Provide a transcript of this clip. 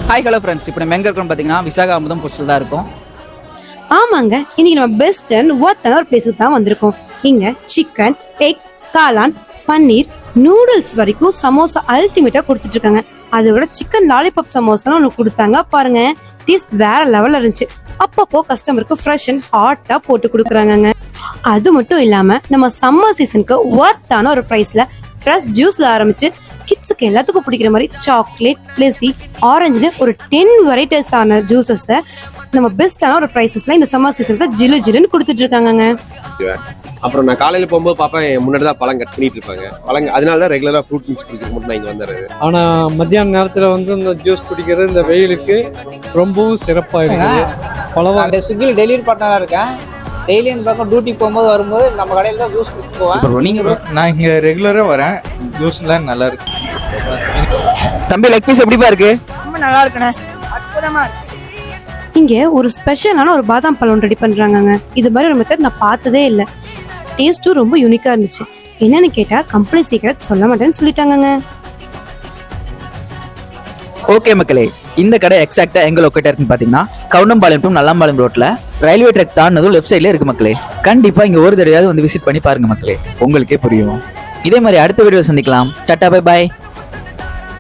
Hi hello friends, இப்போ நம்ம எங்கே இருக்கோம்னு பார்த்தீங்கன்னா விசாகாமுதம் போஸ்டில் தான் இருக்கும். ஆமாங்க, இன்னைக்கு நம்ம பெஸ்ட் அண்ட் ஒர்த்தான ஒரு பிளேஸுக்கு தான் வந்திருக்கோம். இங்க சிக்கன், எக், காளான், பன்னீர், நூடுல்ஸ் வரைக்கும் சமோசா அல்டிமேட்டா கொடுத்துட்டு இருக்காங்க. அதோட சிக்கன் லாலிபாப் சமோசான்னு ஒன்று கொடுத்தாங்க பாருங்க. டேஸ்ட் வேற லெவல்ல இருந்துச்சு. அப்பப்போ கஸ்டமருக்கு ஃப்ரெஷ் அண்ட் ஹாட்டா போட்டு கொடுக்குறாங்க. அது மட்டும் இல்லாம நம்ம சம்மர் சீசனுக்கு ஒர்த்தான ஒரு பிரைஸ்ல ஃப்ரெஷ் ஜூஸ்ல ஆரம்பிச்சு கிட்ஸுக்கு எல்லாத்துக்கும் பிடிக்கிற மாதிரி சாக்லேட், பிளஸி, ஆரஞ்சுன்னு ஒரு 10 வெரைட்டிஸ் ஆன ஜூசஸை நம்ம பெஸ்டான ஒரு ப்ரைஸஸ்ல இந்த சம்மர் சீசனுக்கு ஜிலு ஜிலுன்னு கொடுத்துட்டு இருக்காங்க. அப்புறம் நான் காலையில் போகும்போது பாப்பேன், முன்னாடி தான் பழம் கட் பண்ணிட்டு இருப்பாங்க. பழங்க அதனால தான் ரெகுலராக ஃப்ரூட் மிக்ஸ் குடிக்கிறது மட்டும் நான் இங்கே வந்துடுறது. ஆனால் மத்தியான நேரத்தில் இந்த ஜூஸ் குடிக்கிறது இந்த வெயிலுக்கு ரொம்பவும் சிறப்பாக இருக்குது. பழம் ஸ்விக்கியில் டெலிவரி பார்ட்னராக இருக்கேன். டெய்லி இந்த பக்கம் டியூட்டி போகும்போது வரும்போது நம்ம கடையில் தான் ஜூஸ் போவேன். நீங்கள் நான் இங்கே ரெகுலராக வரேன். ஜூஸ்லாம் நல்லா இருக்கு. தம்பி, லெக் பீஸ் எப்படிப்பா இருக்கு? ரொம்ப நல்லா இருக்குண்ணே, அற்புதமா இருக்கு. இங்க ஒரு ஸ்பெஷலான ஒரு பாதாம் பழம் ரெடி பண்றாங்க. இது மாதிரி ஒரு மெத்தட் நான் பார்த்ததே இல்லை. டேஸ்ட்டும் ரொம்ப யூனிக்கா இருந்துச்சு. என்னன்னு கேட்டா கம்பெனி சீக்கிரம் சொல்ல மாட்டேன்னு சொல்லிட்டாங்க. ஓகே மக்களே, இந்த கடை எக்ஸாக்டா எங்க லொக்கேட் இருக்குன்னு பாத்தீங்கன்னா கவுண்டம்பாளையம் டு நல்லம்பாளையம் ரோட்ல ரயில்வே ட்ராக் தாண்டதும் லெஃப்ட் சைட்ல இருக்கு மக்களே. கண்டிப்பா இங்க ஒரு தடவையாவது வந்து விசிட் பண்ணி பாருங்க மக்களே, உங்களுக்கே புரியும். இதே மாதிரி அடுத்த வீடியோ சந்திக்கலாம். Tata, bye bye.